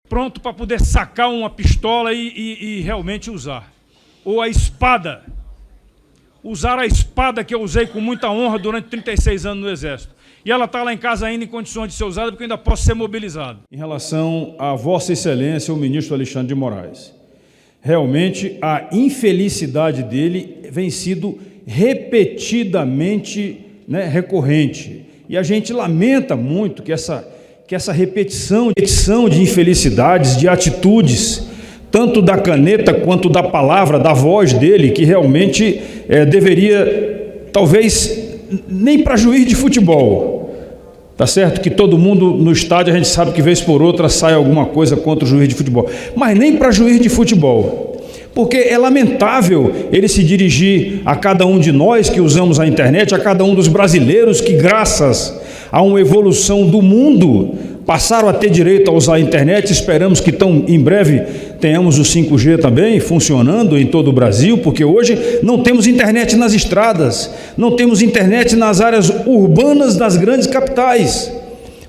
pronto para poder sacar uma pistola e realmente usar. Ou a espada. Usar a espada que eu usei com muita honra durante 36 anos no Exército. E ela está lá em casa ainda em condições de ser usada, porque eu ainda posso ser mobilizado. Em relação a Vossa Excelência, o ministro Alexandre de Moraes, realmente a infelicidade dele vem sido repetidamente, recorrente. E a gente lamenta muito que essa repetição de infelicidades, de atitudes, tanto da caneta quanto da palavra, da voz dele, que realmente deveria, talvez, nem para juiz de futebol, tá certo? Que todo mundo no estádio, a gente sabe que vez por outra sai alguma coisa contra o juiz de futebol, mas nem para juiz de futebol, porque é lamentável ele se dirigir a cada um de nós que usamos a internet, a cada um dos brasileiros que, graças a uma evolução do mundo, passaram a ter direito a usar a internet. Esperamos que em breve tenhamos o 5G também funcionando em todo o Brasil, porque hoje não temos internet nas estradas, não temos internet nas áreas urbanas das grandes capitais.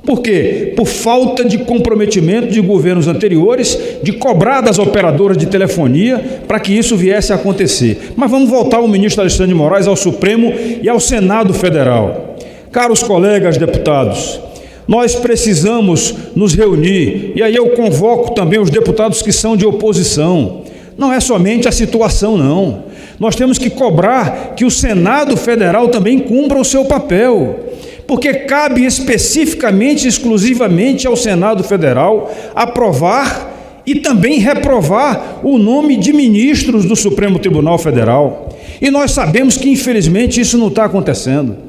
Por quê? Por falta de comprometimento de governos anteriores, de cobrar das operadoras de telefonia para que isso viesse a acontecer. Mas vamos voltar ao ministro Alexandre de Moraes, ao Supremo e ao Senado Federal. Caros colegas deputados, nós precisamos nos reunir, e aí eu convoco também os deputados que são de oposição. Não é somente a situação, não. Nós temos que cobrar que o Senado Federal também cumpra o seu papel, porque cabe especificamente, exclusivamente ao Senado Federal aprovar e também reprovar o nome de ministros do Supremo Tribunal Federal. E nós sabemos que, infelizmente, isso não está acontecendo.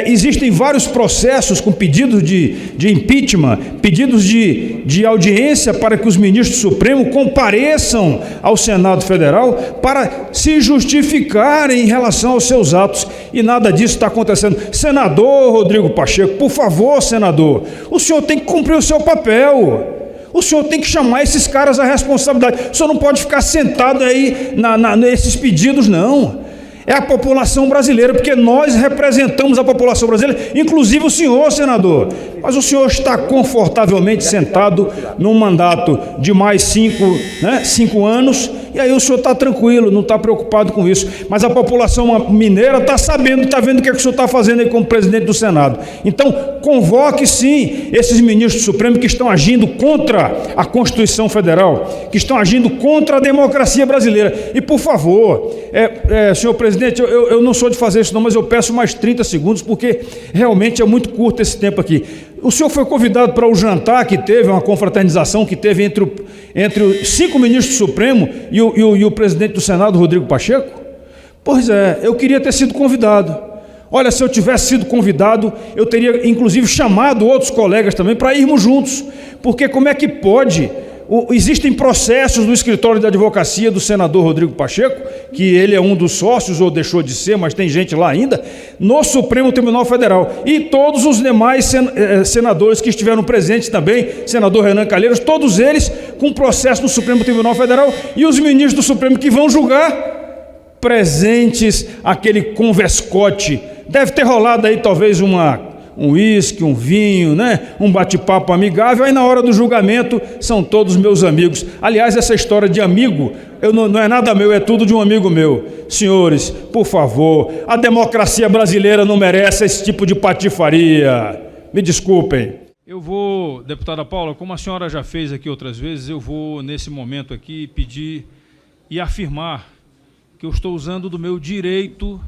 Existem vários processos com pedidos de impeachment, pedidos de audiência para que os ministros do Supremo compareçam ao Senado Federal para se justificarem em relação aos seus atos, e nada disso está acontecendo. Senador Rodrigo Pacheco, por favor, senador, o senhor tem que cumprir o seu papel. O senhor tem que chamar esses caras à responsabilidade. O senhor não pode ficar sentado aí nesses pedidos, não. É a população brasileira, porque nós representamos a população brasileira, inclusive o senhor, senador. Mas o senhor está confortavelmente sentado num mandato de mais 5 anos, e aí o senhor está tranquilo, não está preocupado com isso. Mas a população mineira está sabendo, está vendo o que o senhor está fazendo aí como presidente do Senado. Então, convoque sim esses ministros do Supremo que estão agindo contra a Constituição Federal, que estão agindo contra a democracia brasileira. E, por favor, senhor presidente, eu não sou de fazer isso não, mas eu peço mais 30 segundos, porque realmente é muito curto esse tempo aqui. O senhor foi convidado para o jantar que teve, uma confraternização que teve entre os 5 ministros do Supremo e o presidente do Senado, Rodrigo Pacheco? Pois é, eu queria ter sido convidado. Olha, se eu tivesse sido convidado, eu teria inclusive chamado outros colegas também para irmos juntos, porque como é que pode... Existem processos no escritório de advocacia do senador Rodrigo Pacheco, que ele é um dos sócios, ou deixou de ser, mas tem gente lá ainda, no Supremo Tribunal Federal. E todos os demais senadores que estiveram presentes também, senador Renan Calheiros, todos eles com processo no Supremo Tribunal Federal, e os ministros do Supremo que vão julgar, presentes, aquele converscote. Deve ter rolado aí talvez um uísque, um vinho, um bate-papo amigável, aí na hora do julgamento são todos meus amigos. Aliás, essa história de amigo, não é nada meu, é tudo de um amigo meu. Senhores, por favor, a democracia brasileira não merece esse tipo de patifaria. Me desculpem. Eu vou, deputada Paula, como a senhora já fez aqui outras vezes, eu vou, nesse momento aqui, pedir e afirmar que eu estou usando do meu direito,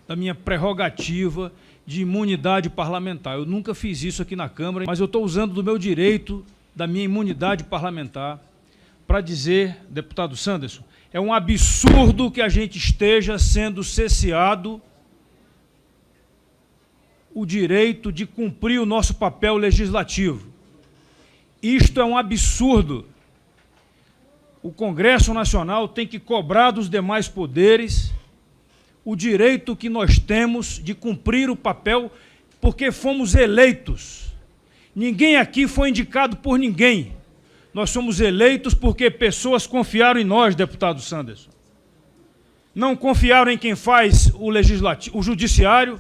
da minha prerrogativa de imunidade parlamentar. Eu nunca fiz isso aqui na Câmara, mas eu estou usando do meu direito, da minha imunidade parlamentar, para dizer, deputado Sanderson, é um absurdo que a gente esteja sendo cesseado o direito de cumprir o nosso papel legislativo. Isto é um absurdo. O Congresso Nacional tem que cobrar dos demais poderes o direito que nós temos de cumprir o papel, porque fomos eleitos. Ninguém aqui foi indicado por ninguém. Nós somos eleitos porque pessoas confiaram em nós, deputado Sanderson. Não confiaram em quem faz o judiciário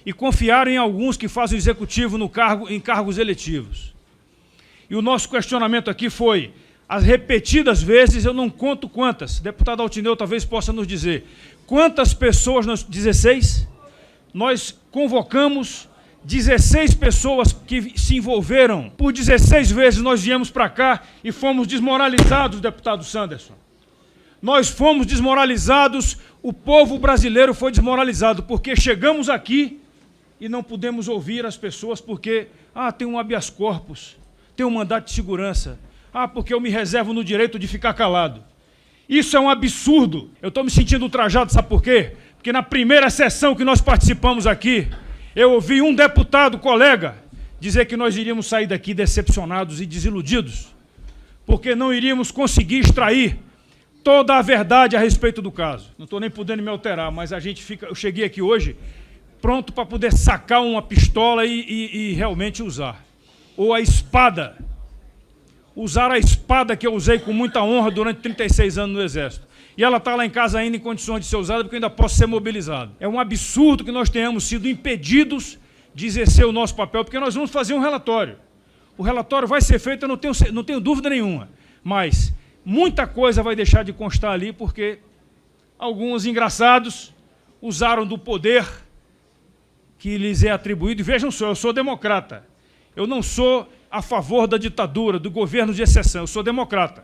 e confiaram em alguns que fazem o executivo em cargos eletivos. E o nosso questionamento aqui foi, as repetidas vezes, eu não conto quantas, deputado Altineu talvez possa nos dizer, quantas pessoas, 16, nós convocamos 16 pessoas que se envolveram. Por 16 vezes nós viemos para cá e fomos desmoralizados, deputado Sanderson. Nós fomos desmoralizados, o povo brasileiro foi desmoralizado, porque chegamos aqui e não pudemos ouvir as pessoas porque, tem um habeas corpus, tem um mandato de segurança, porque eu me reservo no direito de ficar calado. Isso é um absurdo. Eu estou me sentindo ultrajado, sabe por quê? Porque na primeira sessão que nós participamos aqui, eu ouvi um deputado, colega, dizer que nós iríamos sair daqui decepcionados e desiludidos, porque não iríamos conseguir extrair toda a verdade a respeito do caso. Não estou nem podendo me alterar, mas eu cheguei aqui hoje pronto para poder sacar uma pistola e realmente usar. Ou a espada. Usar a espada que eu usei com muita honra durante 36 anos no Exército. E ela está lá em casa ainda em condições de ser usada, porque eu ainda posso ser mobilizado. É um absurdo que nós tenhamos sido impedidos de exercer o nosso papel, porque nós vamos fazer um relatório. O relatório vai ser feito, eu não tenho dúvida nenhuma, mas muita coisa vai deixar de constar ali, porque alguns engraçados usaram do poder que lhes é atribuído. E vejam só, eu sou democrata. Eu não sou a favor da ditadura, do governo de exceção, eu sou democrata.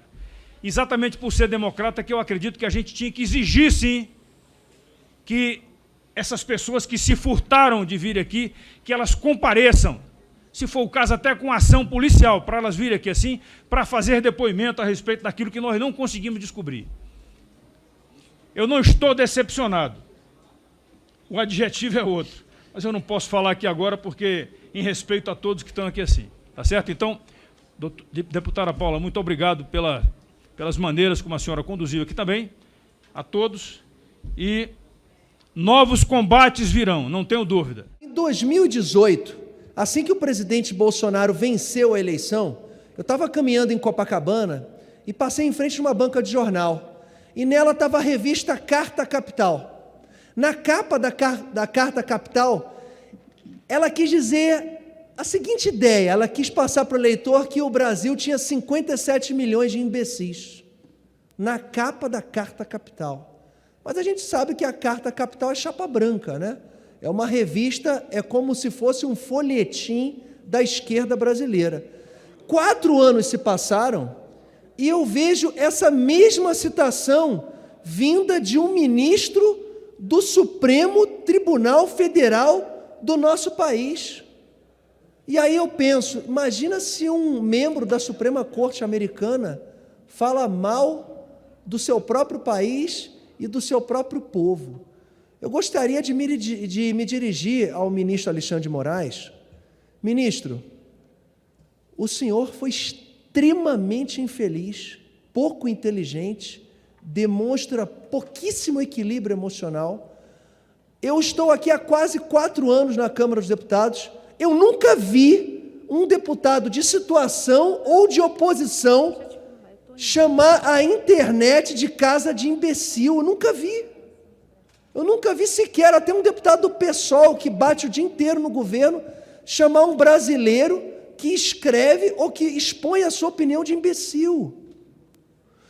Exatamente por ser democrata que eu acredito que a gente tinha que exigir, sim, que essas pessoas que se furtaram de vir aqui, que elas compareçam, se for o caso até com ação policial, para elas virem aqui assim, para fazer depoimento a respeito daquilo que nós não conseguimos descobrir. Eu não estou decepcionado. O adjetivo é outro. Mas eu não posso falar aqui agora porque, em respeito a todos que estão aqui assim. Tá certo? Então, deputada Paula, muito obrigado pelas maneiras como a senhora conduziu aqui também, a todos, e novos combates virão, não tenho dúvida. Em 2018, assim que o presidente Bolsonaro venceu a eleição, eu estava caminhando em Copacabana e passei em frente a uma banca de jornal, e nela estava a revista Carta Capital. Na capa da Carta Capital, ela quis dizer a seguinte ideia, ela quis passar para o leitor que o Brasil tinha 57 milhões de imbecis, na capa da Carta Capital. Mas a gente sabe que a Carta Capital é chapa branca, né? É uma revista, é como se fosse um folhetim da esquerda brasileira. 4 anos se passaram e eu vejo essa mesma citação vinda de um ministro do Supremo Tribunal Federal do nosso país. E aí eu penso, imagina se um membro da Suprema Corte americana fala mal do seu próprio país e do seu próprio povo. Eu gostaria de me dirigir ao ministro Alexandre de Moraes. Ministro, o senhor foi extremamente infeliz, pouco inteligente, demonstra pouquíssimo equilíbrio emocional. Eu estou aqui há quase 4 anos na Câmara dos Deputados. Eu nunca vi um deputado de situação ou de oposição chamar a internet de casa de imbecil. Eu nunca vi. Eu nunca vi sequer até um deputado do PSOL que bate o dia inteiro no governo chamar um brasileiro que escreve ou que expõe a sua opinião de imbecil.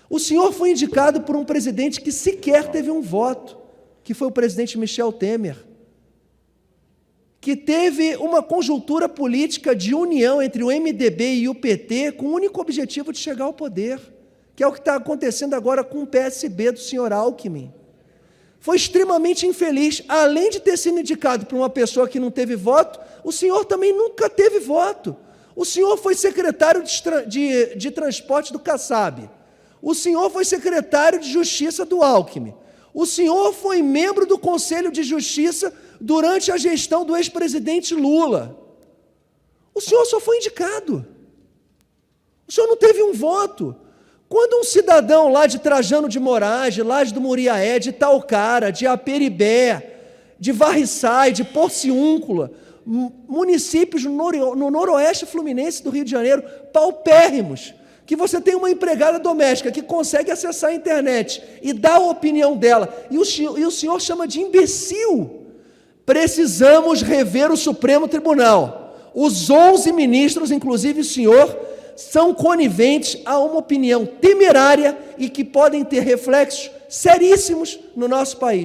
O senhor foi indicado por um presidente que sequer teve um voto, que foi o presidente Michel Temer, que teve uma conjuntura política de união entre o MDB e o PT com o único objetivo de chegar ao poder, que é o que está acontecendo agora com o PSB do senhor Alckmin. Foi extremamente infeliz, além de ter sido indicado por uma pessoa que não teve voto, o senhor também nunca teve voto. O senhor foi secretário de transporte do Kassab. O senhor foi secretário de Justiça do Alckmin. O senhor foi membro do Conselho de Justiça durante a gestão do ex-presidente Lula. O senhor só foi indicado. O senhor não teve um voto. Quando um cidadão lá de Trajano de Moraes, de Laje do Muriaé, de Taucara, de Aperibé, de Varriçai, de Porciúncula, municípios no noroeste fluminense do Rio de Janeiro, paupérrimos, que você tem uma empregada doméstica que consegue acessar a internet e dar a opinião dela, e o senhor chama de imbecil. Precisamos rever o Supremo Tribunal. Os 11 ministros, inclusive o senhor, são coniventes a uma opinião temerária e que podem ter reflexos seríssimos no nosso país.